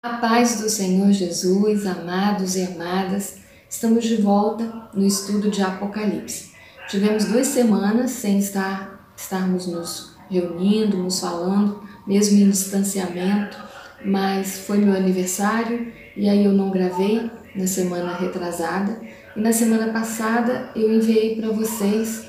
A paz do Senhor Jesus, amados e amadas, estamos de volta no estudo de Apocalipse. Tivemos 2 semanas sem estarmos nos reunindo, nos falando, mesmo em distanciamento, mas foi meu aniversário e aí eu não gravei na semana retrasada. E na semana passada eu enviei para vocês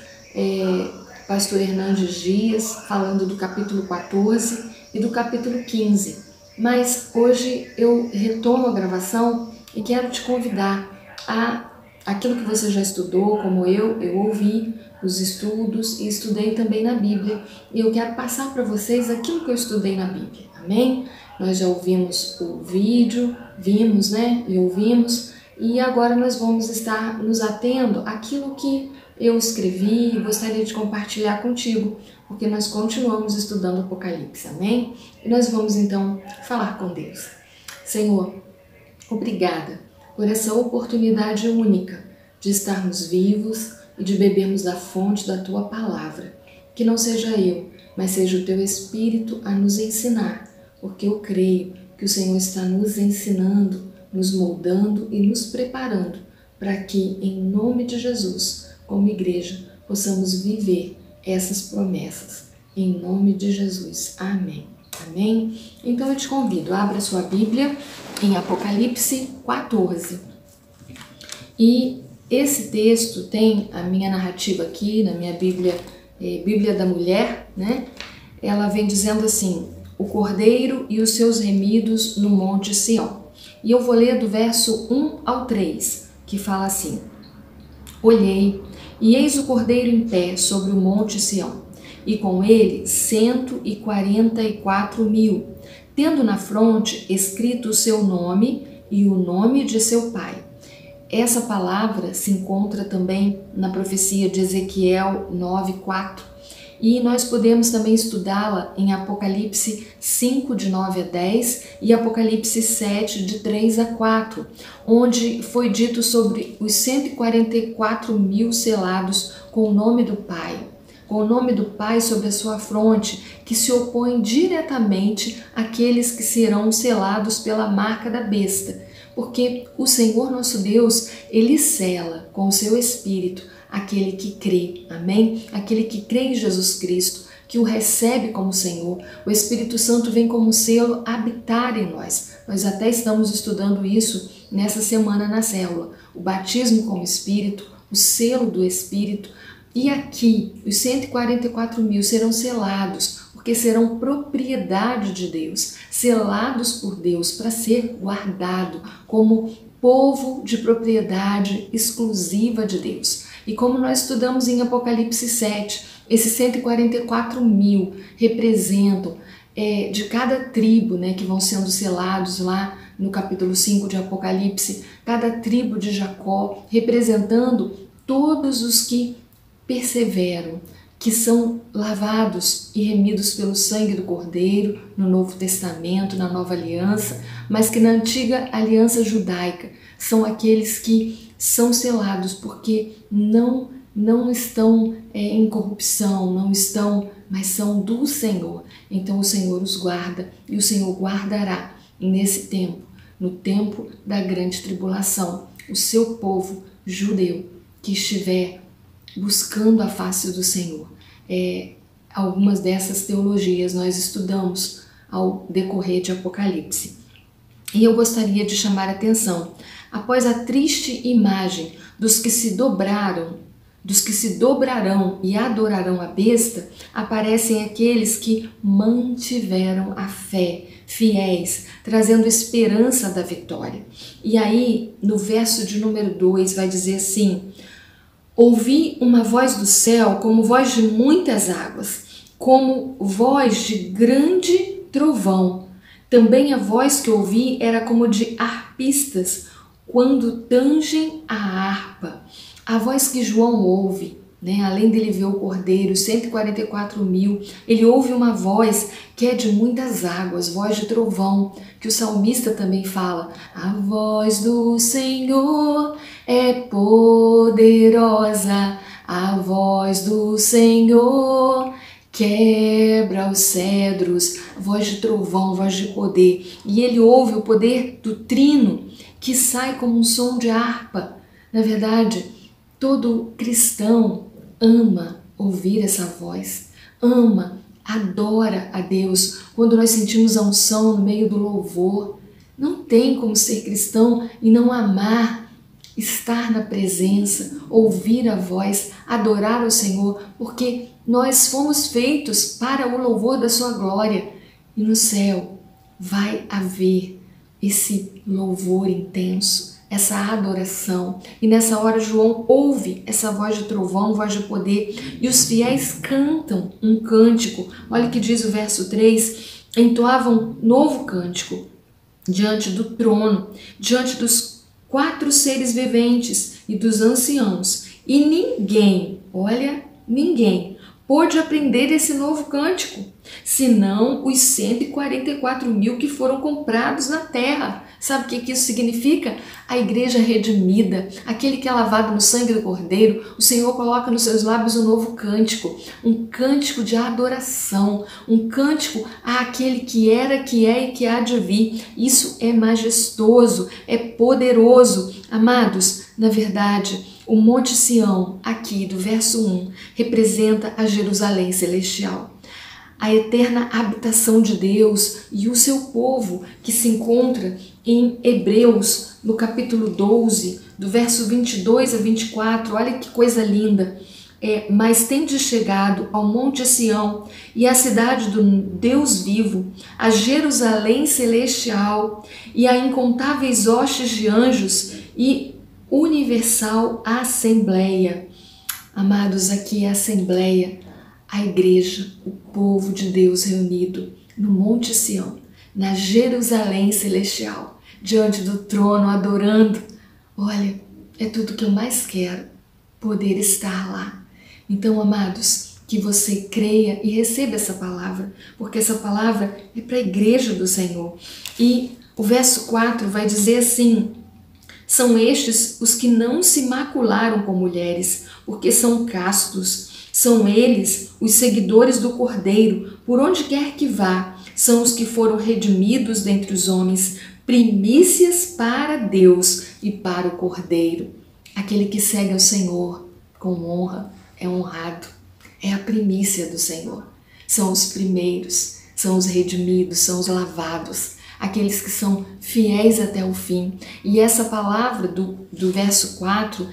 Pastor Hernandes Dias falando do capítulo 14 e do capítulo 15. Mas hoje eu retomo a gravação e quero te convidar a aquilo que você já estudou, como eu ouvi os estudos e estudei também na Bíblia. E eu quero passar para vocês aquilo que eu estudei na Bíblia, amém? Nós já ouvimos o vídeo, vimos, e ouvimos, e agora nós vamos estar nos atendo àquilo que eu escrevi e gostaria de compartilhar contigo, porque nós continuamos estudando Apocalipse, amém? E nós vamos então falar com Deus. Senhor, obrigada por essa oportunidade única de estarmos vivos e de bebermos da fonte da Tua Palavra. Que não seja eu, mas seja o Teu Espírito a nos ensinar, porque eu creio que o Senhor está nos ensinando, nos moldando e nos preparando para que, em nome de Jesus, como igreja, possamos viver essas promessas. Em nome de Jesus. Amém. Amém? Então eu te convido, abra sua Bíblia em Apocalipse 14. E esse texto tem a minha narrativa aqui na minha Bíblia, Bíblia da Mulher, Ela vem dizendo assim: o Cordeiro e os seus remidos no Monte Sião. E eu vou ler do verso 1 ao 3, que fala assim: olhei, e eis o Cordeiro em pé sobre o Monte Sião, e com ele 144.000, tendo na fronte escrito o seu nome e o nome de seu pai. Essa palavra se encontra também na profecia de Ezequiel 9:4, e nós podemos também estudá-la em Apocalipse 5, de 9 a 10 e Apocalipse 7, de 3 a 4, onde foi dito sobre os 144.000 selados com o nome do Pai, sobre a sua fronte, que se opõem diretamente àqueles que serão selados pela marca da besta, porque o Senhor nosso Deus, Ele sela com o seu Espírito aquele que crê, amém? Aquele que crê em Jesus Cristo, que o recebe como Senhor. O Espírito Santo vem como selo habitar em nós. Nós até estamos estudando isso nessa semana na célula. O batismo com o Espírito, o selo do Espírito. E aqui, os 144.000 serão selados, porque serão propriedade de Deus, selados por Deus para ser guardado como povo de propriedade exclusiva de Deus. E como nós estudamos em Apocalipse 7, esses 144.000 representam de cada tribo, que vão sendo selados lá no capítulo 5 de Apocalipse, cada tribo de Jacó, representando todos os que perseveram, que são lavados e remidos pelo sangue do Cordeiro no Novo Testamento, na Nova Aliança, mas que na antiga aliança judaica são aqueles que são selados porque não estão em corrupção, mas são do Senhor. Então o Senhor os guarda e o Senhor guardará nesse tempo, no tempo da grande tribulação, o seu povo judeu que estiver buscando a face do Senhor. Algumas dessas teologias nós estudamos ao decorrer de Apocalipse. E eu gostaria de chamar a atenção. Após a triste imagem dos que se dobrarão e adorarão a besta, aparecem aqueles que mantiveram a fé, fiéis, trazendo esperança da vitória. E aí, no verso de número 2, vai dizer assim: ouvi uma voz do céu como voz de muitas águas, como voz de grande trovão. Também a voz que ouvi era como de harpistas, quando tangem a harpa. A voz que João ouve, além dele ver o Cordeiro, 144.000, ele ouve uma voz que é de muitas águas, voz de trovão, que o salmista também fala: a voz do Senhor é poderosa, a voz do Senhor quebra os cedros, voz de trovão, voz de poder. E ele ouve o poder do trino, que sai como um som de harpa. Na verdade, todo cristão ama ouvir essa voz, ama, adora a Deus. Quando nós sentimos a unção no meio do louvor, não tem como ser cristão e não amar, estar na presença, ouvir a voz, adorar o Senhor, porque nós fomos feitos para o louvor da sua glória. E no céu vai haver esse louvor intenso, essa adoração. E nessa hora João ouve essa voz de trovão, voz de poder, e os fiéis cantam um cântico. Olha o que diz o verso 3, entoavam um novo cântico diante do trono, diante dos 4 seres viventes e dos anciãos. E ninguém, olha, ninguém pôde aprender esse novo cântico, senão os 144 mil que foram comprados na terra. Sabe o que isso significa? A igreja redimida, aquele que é lavado no sangue do Cordeiro. O Senhor coloca nos seus lábios um novo cântico, um cântico de adoração, um cântico àquele que era, que é e que há de vir. Isso é majestoso, é poderoso. Amados, na verdade, o Monte Sião, aqui do verso 1, representa a Jerusalém celestial, a eterna habitação de Deus e o seu povo, que se encontra em Hebreus, no capítulo 12, do verso 22 a 24. Olha que coisa linda. Mas tendes chegado ao Monte Sião e à cidade do Deus vivo, a Jerusalém celestial e a incontáveis hostes de anjos e universal assembleia. Amados, aqui é a assembleia, a igreja, o povo de Deus reunido no Monte Sião, na Jerusalém celestial, diante do trono, adorando. Olha, é tudo que eu mais quero, poder estar lá. Então, amados, que você creia e receba essa palavra, porque essa palavra é para a igreja do Senhor. E o verso 4 vai dizer assim: são estes os que não se macularam com mulheres, porque são castos. São eles os seguidores do Cordeiro, por onde quer que vá. São os que foram redimidos dentre os homens, primícias para Deus e para o Cordeiro. Aquele que segue ao Senhor com honra é honrado, é a primícia do Senhor. São os primeiros, são os redimidos, são os lavados, aqueles que são fiéis até o fim. E essa palavra do verso 4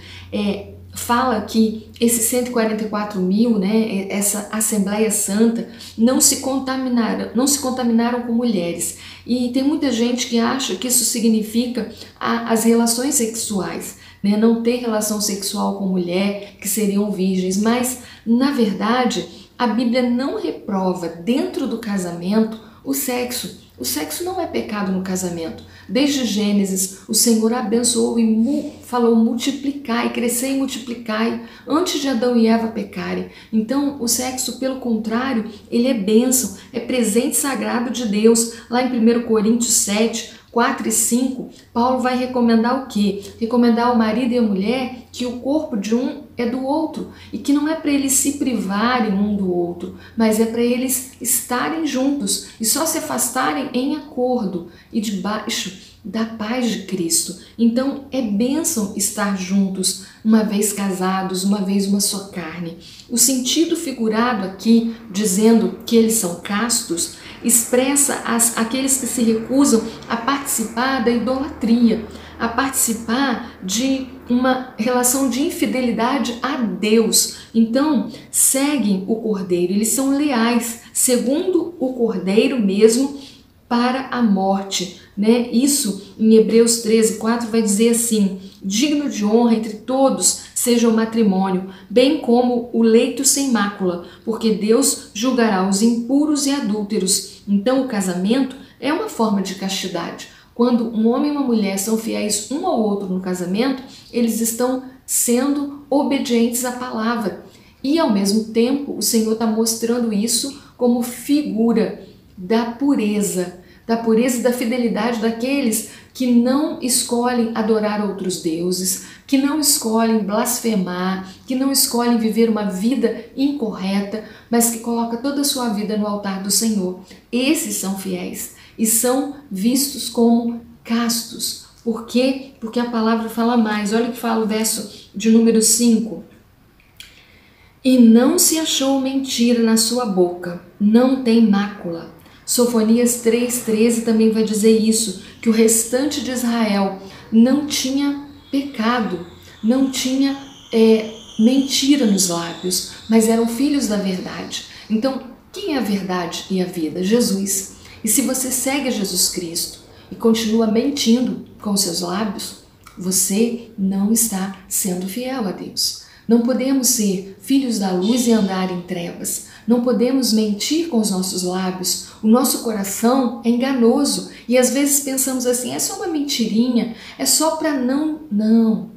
fala que esses 144 mil, né, essa Assembleia Santa, não se contaminaram com mulheres. E tem muita gente que acha que isso significa as relações sexuais, né, não ter relação sexual com mulher, que seriam virgens. Mas, na verdade, a Bíblia não reprova dentro do casamento o sexo. O sexo não é pecado no casamento. Desde Gênesis, o Senhor abençoou e falou multiplicai, crescei e multiplicai, antes de Adão e Eva pecarem. Então, o sexo, pelo contrário, ele é bênção, é presente sagrado de Deus. Lá em 1 Coríntios 7, 4 e 5, Paulo vai recomendar o quê? Recomendar ao marido e à mulher que o corpo de um é do outro e que não é para eles se privarem um do outro, mas é para eles estarem juntos e só se afastarem em acordo e debaixo da paz de Cristo. Então é bênção estar juntos, uma vez casados, uma vez uma só carne. O sentido figurado aqui, dizendo que eles são castos, expressa aqueles que se recusam a participar da idolatria, a participar de uma relação de infidelidade a Deus. Então, seguem o Cordeiro, eles são leais, segundo o Cordeiro mesmo, para a morte, né? Isso em Hebreus 13, 4 vai dizer assim: digno de honra entre todos seja o matrimônio, bem como o leito sem mácula, porque Deus julgará os impuros e adúlteros. Então o casamento é uma forma de castidade. Quando um homem e uma mulher são fiéis um ao outro no casamento, eles estão sendo obedientes à palavra. E ao mesmo tempo o Senhor está mostrando isso como figura da pureza, da pureza e da fidelidade daqueles que não escolhem adorar outros deuses, que não escolhem blasfemar, que não escolhem viver uma vida incorreta, mas que colocam toda a sua vida no altar do Senhor. Esses são fiéis e são vistos como castos. Por quê? Porque a palavra fala mais. Olha o que fala o verso de número 5. E não se achou mentira na sua boca, não tem mácula. Sofonias 3,13 também vai dizer isso, que o restante de Israel não tinha pecado, não tinha mentira nos lábios, mas eram filhos da verdade. Então, quem é a verdade e a vida? Jesus. E se você segue a Jesus Cristo e continua mentindo com os seus lábios, você não está sendo fiel a Deus. Não podemos ser filhos da luz e andar em trevas. Não podemos mentir com os nossos lábios. O nosso coração é enganoso e às vezes pensamos assim, é só uma mentirinha, é só para não... Não.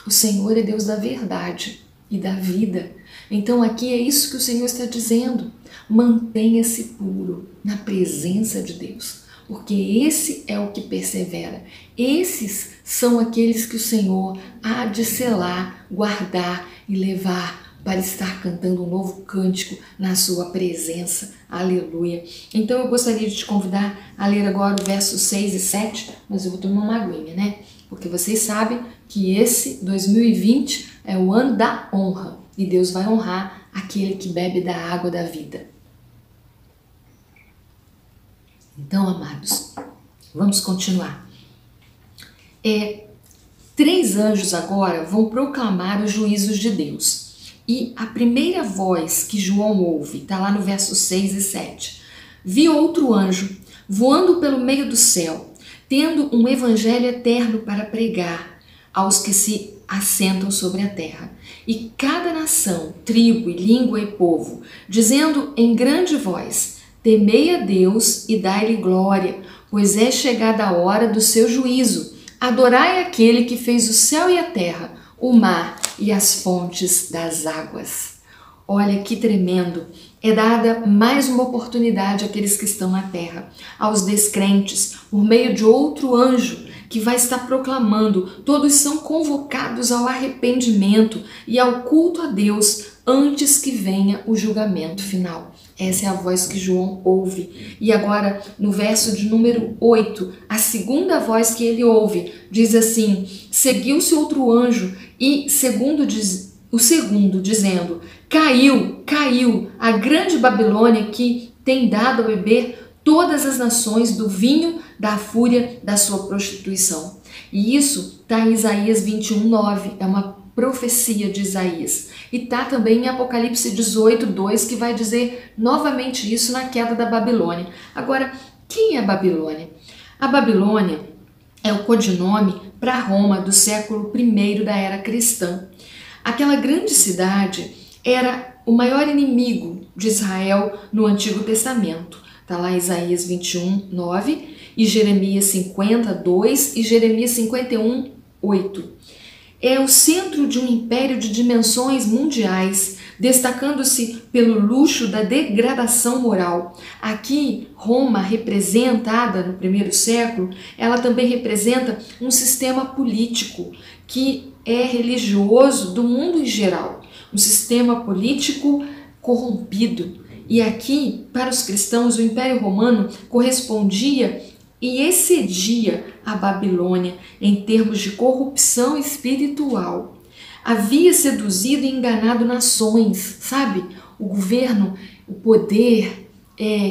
O Senhor é Deus da verdade e da vida. Então aqui é isso que o Senhor está dizendo. Mantenha-se puro na presença de Deus, porque esse é o que persevera. Esses são aqueles que o Senhor há de selar, guardar e levar para estar cantando um novo cântico na sua presença. Aleluia. Então eu gostaria de te convidar a ler agora o verso 6 e 7, mas eu vou tomar uma aguinha, né? Porque vocês sabem que esse 2020 é o ano da honra e Deus vai honrar aquele que bebe da água da vida. Então, amados, vamos continuar. 3 anjos agora vão proclamar os juízos de Deus. E a primeira voz que João ouve, está lá no verso 6 e 7. Vi outro anjo voando pelo meio do céu, tendo um evangelho eterno para pregar aos que se assentam sobre a terra, e cada nação, tribo e língua e povo, dizendo em grande voz: temei a Deus e dai-lhe glória, pois é chegada a hora do seu juízo. Adorai aquele que fez o céu e a terra, o mar e as fontes das águas. Olha que tremendo! É dada mais uma oportunidade àqueles que estão na terra, aos descrentes, por meio de outro anjo que vai estar proclamando. Todos são convocados ao arrependimento e ao culto a Deus antes que venha o julgamento final. Essa é a voz que João ouve. E agora, no verso de número 8, a segunda voz que ele ouve diz assim: seguiu-se outro anjo e o segundo dizendo: caiu, caiu a grande Babilônia, que tem dado a beber todas as nações do vinho da fúria da sua prostituição. E isso está em Isaías 21:9, é uma profecia de Isaías. E está também em Apocalipse 18:2, que vai dizer novamente isso na queda da Babilônia. Agora, quem é a Babilônia? A Babilônia é o codinome para Roma do século I da era cristã. Aquela grande cidade era o maior inimigo de Israel no Antigo Testamento. Está lá Isaías 21:9 e Jeremias 50:2 e Jeremias 51:8. É o centro de um império de dimensões mundiais, destacando-se pelo luxo da degradação moral. Aqui, Roma, representada no primeiro século, ela também representa um sistema político que é religioso do mundo em geral, um sistema político corrompido. E aqui, para os cristãos, o Império Romano correspondia e excedia a Babilônia em termos de corrupção espiritual. Havia seduzido e enganado nações, sabe? O governo, o poder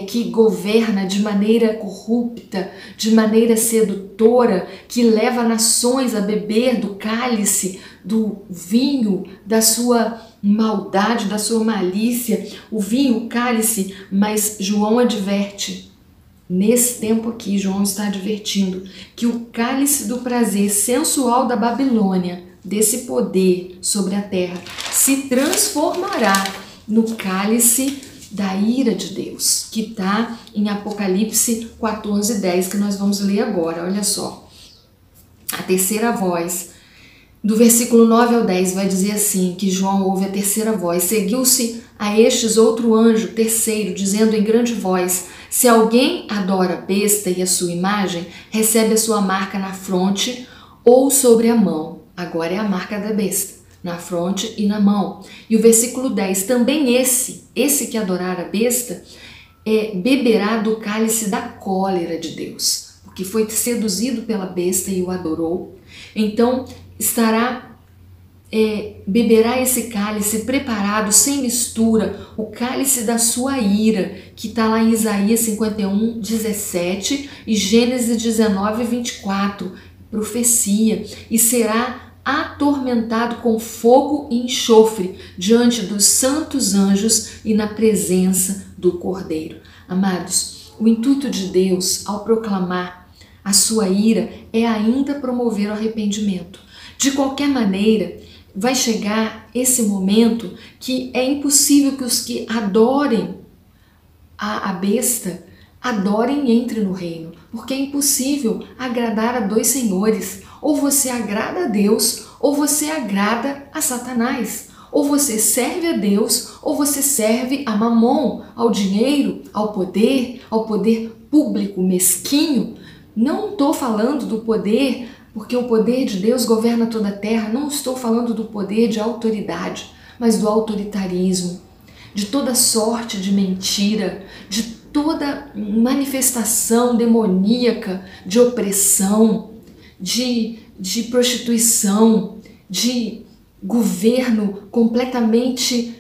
que governa de maneira corrupta, de maneira sedutora, que leva nações a beber do cálice, do vinho, da sua maldade, da sua malícia, o vinho, o cálice. Mas João adverte, nesse tempo aqui, João está advertindo que o cálice do prazer sensual da Babilônia, desse poder sobre a terra, se transformará no cálice da ira de Deus, que está em Apocalipse 14:10, que nós vamos ler agora. Olha só, a terceira voz, do versículo 9 ao 10, vai dizer assim, que João ouve a terceira voz: seguiu-se A estes outro anjo, terceiro, dizendo em grande voz: se alguém adora a besta e a sua imagem, recebe a sua marca na fronte ou sobre a mão. Agora é a marca da besta, na fronte e na mão. E o versículo 10, também esse que adorar a besta, beberá do cálice da cólera de Deus, porque foi seduzido pela besta e o adorou. Então beberá esse cálice preparado, sem mistura, o cálice da sua ira, que está lá em Isaías 51, 17 e Gênesis 19, 24, profecia, e será atormentado com fogo e enxofre diante dos santos anjos e na presença do Cordeiro. Amados, o intuito de Deus ao proclamar a sua ira é ainda promover o arrependimento. De qualquer maneira, vai chegar esse momento que é impossível que os que adorem a besta adorem e entrem no reino, porque é impossível agradar a dois senhores. Ou você agrada a Deus, ou você agrada a Satanás. Ou você serve a Deus, ou você serve a Mamon, ao dinheiro, ao poder público mesquinho. Não estou falando do poder, porque o poder de Deus governa toda a terra. Não estou falando do poder de autoridade, mas do autoritarismo, de toda sorte de mentira, de toda manifestação demoníaca de opressão, de prostituição, de governo completamente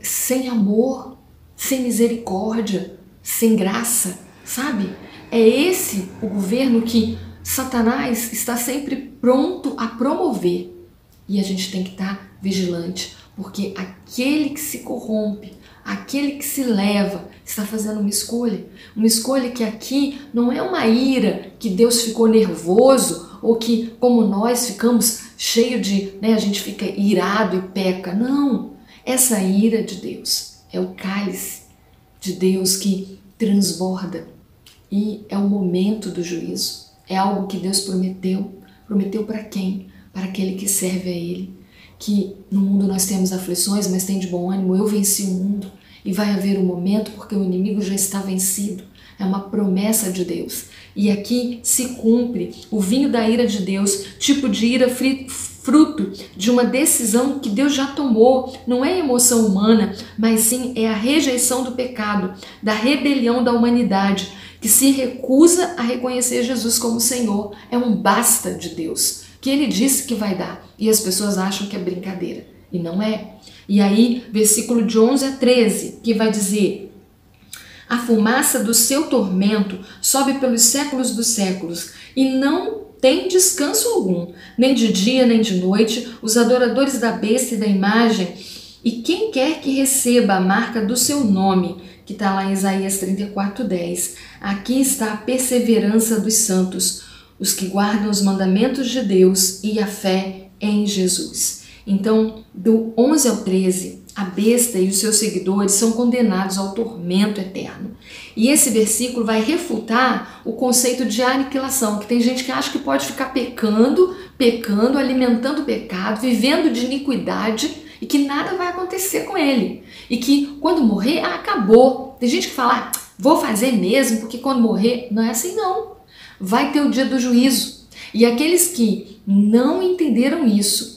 sem amor, sem misericórdia, sem graça, sabe? É esse o governo que Satanás está sempre pronto a promover. E a gente tem que estar vigilante, porque aquele que se corrompe, aquele que se leva, está fazendo uma escolha que aqui não é uma ira que Deus ficou nervoso, ou que, como nós, ficamos cheios de, a gente fica irado e peca. Não, essa ira de Deus é o cálice de Deus que transborda, e é o momento do juízo. É algo que Deus prometeu. Prometeu para quem? Para aquele que serve a Ele. Que no mundo nós temos aflições, mas tem de bom ânimo, eu venci o mundo. E vai haver um momento porque o inimigo já está vencido. É uma promessa de Deus. E aqui se cumpre o vinho da ira de Deus, tipo de ira fruto de uma decisão que Deus já tomou. Não é emoção humana, mas sim é a rejeição do pecado, da rebelião da humanidade, que se recusa a reconhecer Jesus como Senhor. É um basta de Deus, que Ele disse que vai dar. E as pessoas acham que é brincadeira. E não é. E aí, versículo de 11 a 13, que vai dizer: a fumaça do seu tormento sobe pelos séculos dos séculos, e não tem descanso algum, nem de dia nem de noite, os adoradores da besta e da imagem, e quem quer que receba a marca do seu nome, que está lá em Isaías 34:10. Aqui está a perseverança dos santos, os que guardam os mandamentos de Deus e a fé em Jesus. Então, do 11 ao 13, a besta e os seus seguidores são condenados ao tormento eterno. E esse versículo vai refutar o conceito de aniquilação, que tem gente que acha que pode ficar pecando, alimentando o pecado, vivendo de iniquidade, e que nada vai acontecer com ele. E que quando morrer, acabou. Tem gente que fala, vou fazer mesmo, porque quando morrer, não é assim não. Vai ter o dia do juízo. E aqueles que não entenderam isso,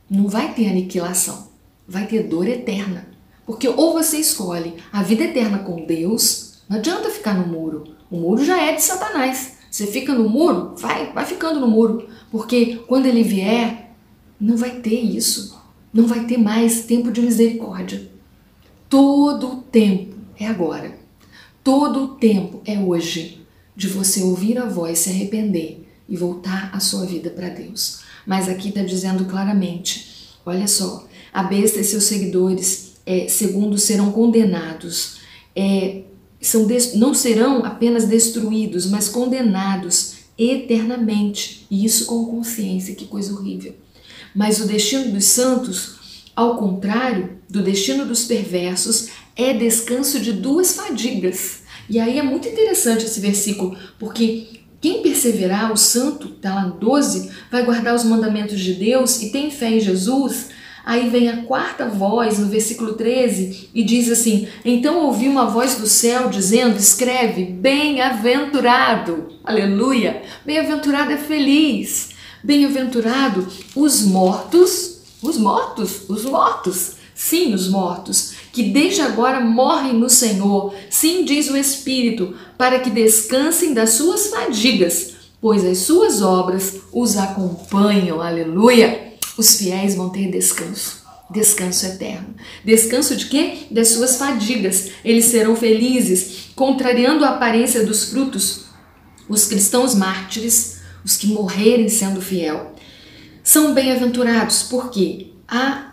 não vai ter aniquilação, vai ter dor eterna. Porque ou você escolhe a vida eterna com Deus, não adianta ficar no muro. O muro já é de Satanás. Você fica no muro, vai ficando no muro. Porque quando ele vier, não vai ter isso. Não vai ter mais tempo de misericórdia. Todo o tempo é agora. Todo o tempo é hoje de você ouvir a voz, se arrepender e voltar a sua vida para Deus. Mas aqui está dizendo claramente, olha só, a besta e seus seguidores, segundo, serão condenados. Não serão apenas destruídos, mas condenados eternamente. E isso com consciência, que coisa horrível. Mas o destino dos santos, ao contrário do destino dos perversos, é descanso de duas fadigas. E aí é muito interessante esse versículo, porque quem perseverar, o santo, está lá no 12, vai guardar os mandamentos de Deus e tem fé em Jesus, Aí vem a quarta voz no versículo 13 e diz assim: então ouvi uma voz do céu dizendo, escreve, bem-aventurado, aleluia, bem-aventurado é feliz, bem-aventurado os mortos, sim, os mortos, que desde agora morrem no Senhor, sim, diz o Espírito, para que descansem das suas fadigas, pois as suas obras os acompanham, aleluia. Os fiéis vão ter descanso, descanso eterno. Descanso de quê? Das suas fadigas. Eles serão felizes, contrariando a aparência dos frutos. Os cristãos mártires, os que morrerem sendo fiel, são bem-aventurados, porque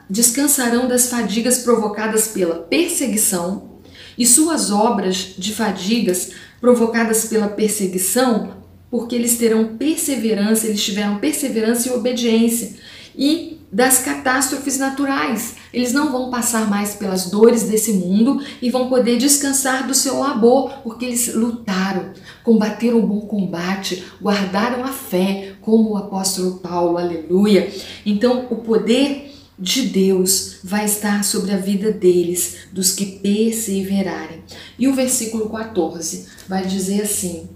descansarão das fadigas provocadas pela perseguição, e suas obras de fadigas provocadas pela perseguição, porque eles terão perseverança, eles tiveram perseverança e obediência, e das catástrofes naturais. Eles não vão passar mais pelas dores desse mundo e vão poder descansar do seu labor, porque eles lutaram, combateram o bom combate, guardaram a fé, como o apóstolo Paulo, aleluia. Então, o poder de Deus vai estar sobre a vida deles, dos que perseverarem. E o versículo 14 vai dizer assim,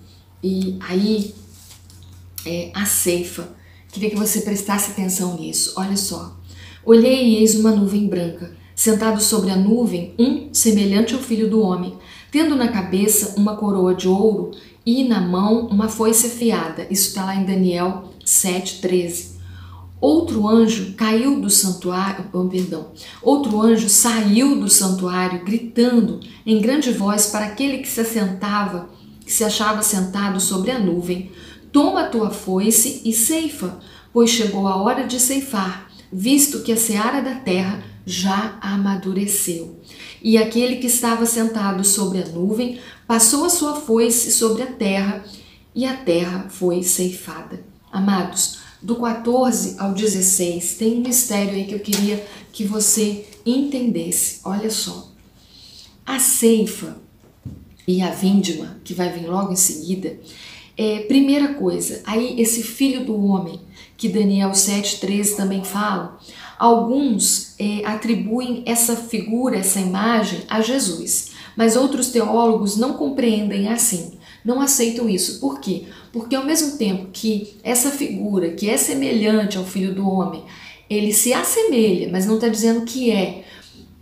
e aí a ceifa. Queria que você prestasse atenção nisso. Olha só. Olhei e eis uma nuvem branca, sentado sobre a nuvem, semelhante ao filho do homem, tendo na cabeça uma coroa de ouro e na mão uma foice afiada. Isso está lá em Daniel 7:13. Outro anjo saiu do santuário, gritando em grande voz para aquele que se achava sentado sobre a nuvem: toma a tua foice e ceifa, pois chegou a hora de ceifar, visto que a seara da terra já amadureceu. E aquele que estava sentado sobre a nuvem passou a sua foice sobre a terra, e a terra foi ceifada. Amados, do 14 ao 16 tem um mistério aí que eu queria que você entendesse. Olha só. A ceifa e a vindima, que vai vir logo em seguida, primeira coisa, aí esse filho do homem, que Daniel 7:13 também fala, alguns atribuem essa figura, essa imagem a Jesus, mas outros teólogos não compreendem assim, não aceitam isso. Por quê? Porque ao mesmo tempo que essa figura, que é semelhante ao filho do homem, ele se assemelha, mas não está dizendo que é.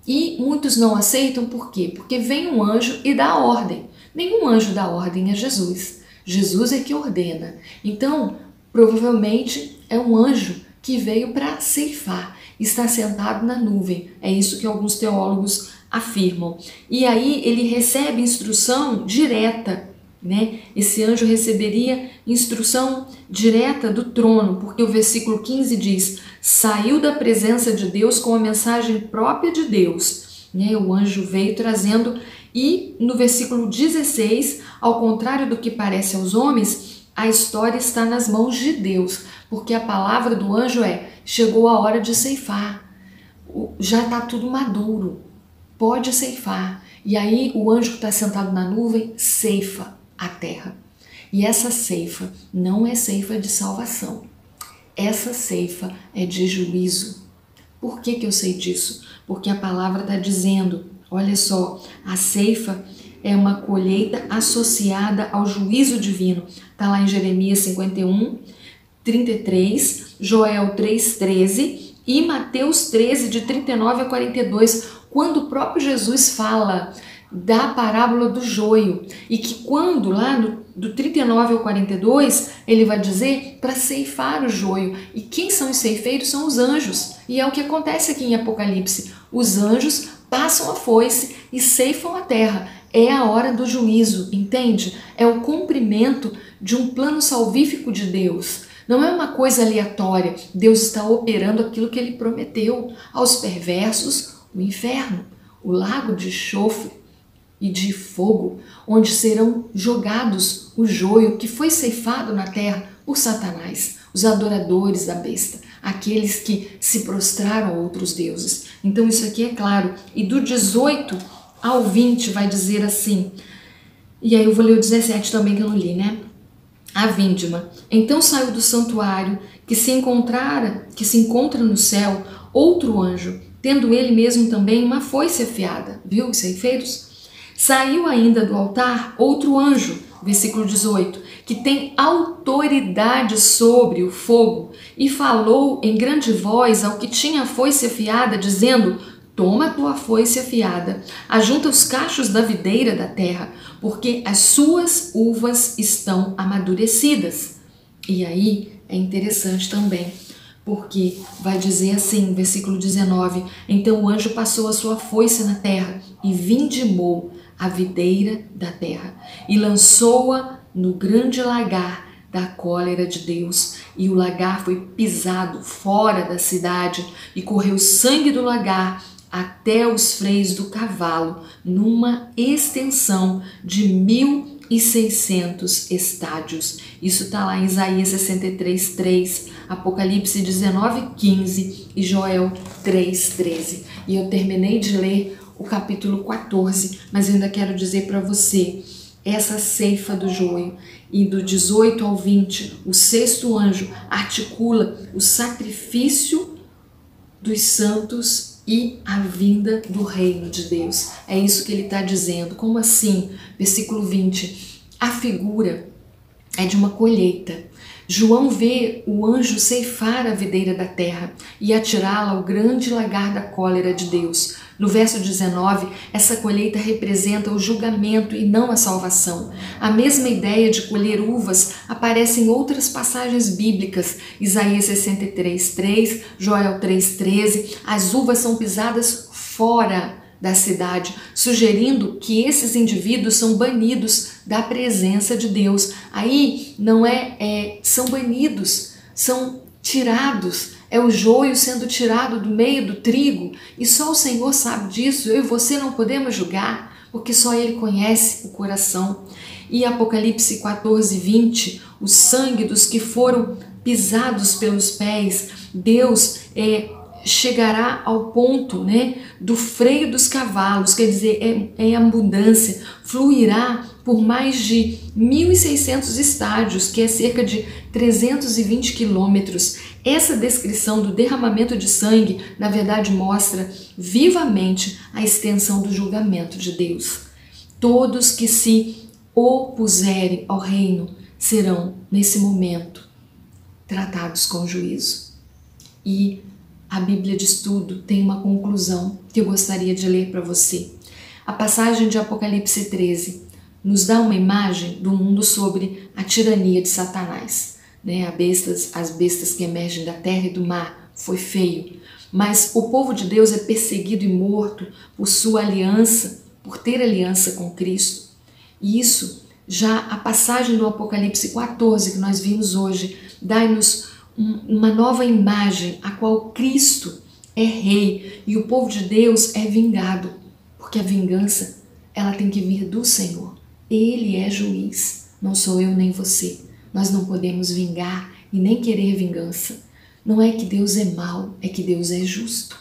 E muitos não aceitam, por quê? Porque vem um anjo e dá ordem. Nenhum anjo dá ordem a Jesus. Jesus é que ordena. Então, provavelmente é um anjo que veio para ceifar, está sentado na nuvem. É isso que alguns teólogos afirmam. E aí ele recebe instrução direta, né? Esse anjo receberia instrução direta do trono, porque o versículo 15 diz: saiu da presença de Deus com a mensagem própria de Deus. Né? O anjo veio trazendo. E no versículo 16, ao contrário do que parece aos homens, a história está nas mãos de Deus, porque a palavra do anjo chegou a hora de ceifar, já está tudo maduro, pode ceifar. E aí o anjo que está sentado na nuvem ceifa a terra. E essa ceifa não é ceifa de salvação, essa ceifa é de juízo. Por que eu sei disso? Porque a palavra está dizendo, olha só, a ceifa é uma colheita associada ao juízo divino. Está lá em Jeremias 51:33, Joel 3:13 e Mateus 13, de 39 a 42, quando o próprio Jesus fala da parábola do joio. E que quando, lá do 39 ao 42, ele vai dizer para ceifar o joio. E quem são os ceifeiros? São os anjos. E é o que acontece aqui em Apocalipse. Os anjos passam a foice e ceifam a terra. É a hora do juízo, entende? É o cumprimento de um plano salvífico de Deus. Não é uma coisa aleatória. Deus está operando aquilo que ele prometeu aos perversos, o inferno, o lago de enxofre e de fogo, onde serão jogados o joio que foi ceifado na terra por Satanás, os adoradores da besta, aqueles que se prostraram a outros deuses. Então isso aqui é claro. E do 18 ao 20 vai dizer assim, e aí eu vou ler o 17 também que eu não li, né? A vindima. Então saiu do santuário que se encontra no céu outro anjo, tendo ele mesmo também uma foice afiada. Viu os efeitos? Saiu ainda do altar outro anjo, versículo 18, que tem autoridade sobre o fogo, e falou em grande voz ao que tinha a foice afiada, dizendo: toma a tua foice afiada, ajunta os cachos da videira da terra, porque as suas uvas estão amadurecidas. E aí é interessante também, porque vai dizer assim, versículo 19, então o anjo passou a sua foice na terra e vindimou a videira da terra e lançou-a no grande lagar da cólera de Deus, e o lagar foi pisado fora da cidade, e correu sangue do lagar até os freios do cavalo, numa extensão de 1.600 estádios. Isso está lá em Isaías 63:3, Apocalipse 19:15 e Joel 3:13. E eu terminei de ler o capítulo 14, mas eu ainda quero dizer para você, essa ceifa do joio, e do 18 ao 20, o sexto anjo articula o sacrifício dos santos e a vinda do reino de Deus. É isso que ele está dizendo. Como assim? Versículo 20. A figura é de uma colheita. João vê o anjo ceifar a videira da terra e atirá-la ao grande lagar da cólera de Deus. No verso 19, essa colheita representa o julgamento e não a salvação. A mesma ideia de colher uvas aparece em outras passagens bíblicas. Isaías 63:3, Joel 3:13. As uvas são pisadas fora da cidade, sugerindo que esses indivíduos são banidos da presença de Deus. Aí não são banidos, são tirados. É o joio sendo tirado do meio do trigo, e só o Senhor sabe disso. Eu e você não podemos julgar, porque só Ele conhece o coração. E Apocalipse 14:20, o sangue dos que foram pisados pelos pés, Deus chegará ao ponto, do freio dos cavalos, quer dizer, em abundância, fluirá por mais de 1.600 estádios, que é cerca de 320 quilômetros. Essa descrição do derramamento de sangue, na verdade, mostra vivamente a extensão do julgamento de Deus. Todos que se opuserem ao reino serão, nesse momento, tratados com juízo. E a Bíblia de Estudo tem uma conclusão que eu gostaria de ler para você. A passagem de Apocalipse 13 nos dá uma imagem do mundo sobre a tirania de Satanás. As bestas que emergem da terra e do mar, foi feio. Mas o povo de Deus é perseguido e morto por sua aliança, por ter aliança com Cristo. E isso, já a passagem do Apocalipse 14 que nós vimos hoje, dá-nos uma nova imagem, a qual Cristo é rei e o povo de Deus é vingado, porque a vingança, ela tem que vir do Senhor. Ele é juiz, não sou eu nem você. Nós não podemos vingar e nem querer vingança. Não é que Deus é mau, é que Deus é justo.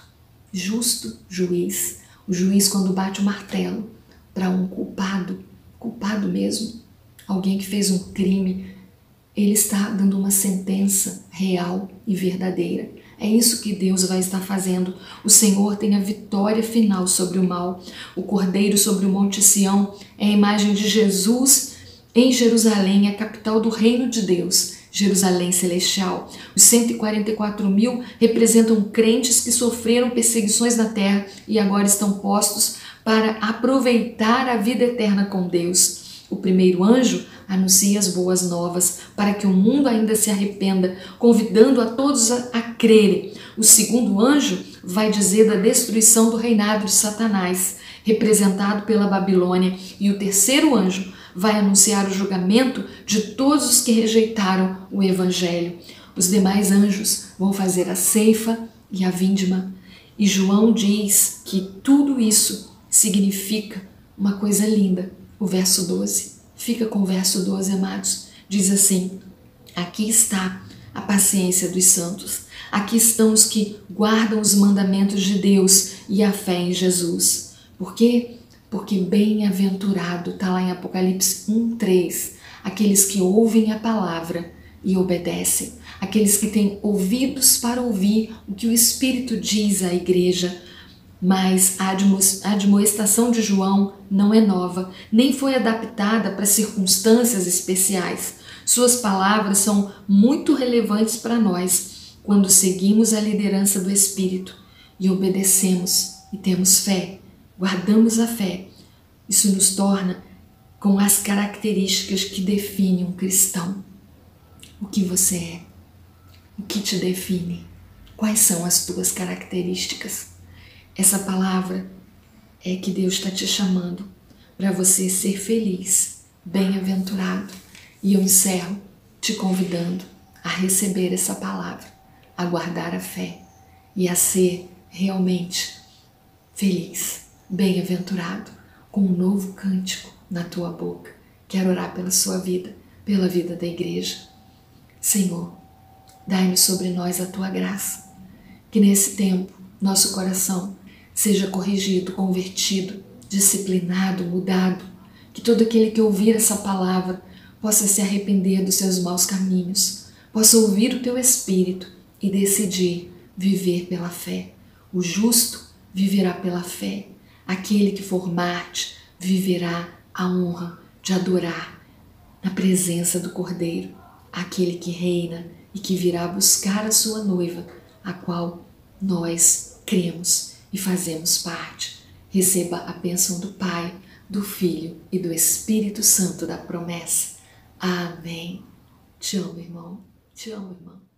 Justo juiz. O juiz, quando bate o martelo para um culpado mesmo, alguém que fez um crime, ele está dando uma sentença real e verdadeira. É isso que Deus vai estar fazendo. O Senhor tem a vitória final sobre o mal. O Cordeiro sobre o Monte Sião é a imagem de Jesus em Jerusalém, a capital do reino de Deus, Jerusalém celestial. Os 144.000 representam crentes que sofreram perseguições na terra e agora estão postos para aproveitar a vida eterna com Deus. O primeiro anjo anuncia as boas novas para que o mundo ainda se arrependa, convidando a todos a crerem. O segundo anjo vai dizer da destruição do reinado de Satanás, representado pela Babilônia. E o terceiro anjo vai anunciar o julgamento de todos os que rejeitaram o Evangelho. Os demais anjos vão fazer a ceifa e a vindima. E João diz que tudo isso significa uma coisa linda. O verso 12. Fica com o verso 12, amados. Diz assim: aqui está a paciência dos santos. Aqui estão os que guardam os mandamentos de Deus e a fé em Jesus. Por quê? Porque bem-aventurado, está lá em Apocalipse 1:3, aqueles que ouvem a palavra e obedecem, aqueles que têm ouvidos para ouvir o que o Espírito diz à igreja. Mas a admoestação de João não é nova, nem foi adaptada para circunstâncias especiais. Suas palavras são muito relevantes para nós quando seguimos a liderança do Espírito e obedecemos e temos fé, guardamos a fé. Isso nos torna com as características que definem um cristão. O que você é? O que te define? Quais são as tuas características? Essa palavra é que Deus está te chamando para você ser feliz, bem-aventurado. E eu encerro te convidando a receber essa palavra, a guardar a fé e a ser realmente feliz, bem-aventurado, com um novo cântico na tua boca. Quero orar pela sua vida, pela vida da igreja. Senhor, dai-nos sobre nós a tua graça, que nesse tempo nosso coração seja corrigido, convertido, disciplinado, mudado, que todo aquele que ouvir essa palavra possa se arrepender dos seus maus caminhos, possa ouvir o teu Espírito e decidir viver pela fé. O justo viverá pela fé, aquele que for Marte viverá a honra de adorar na presença do Cordeiro, aquele que reina e que virá buscar a sua noiva, a qual nós cremos e fazemos parte. Receba a bênção do Pai, do Filho e do Espírito Santo da promessa. Amém. Te amo, irmão. Te amo, irmã.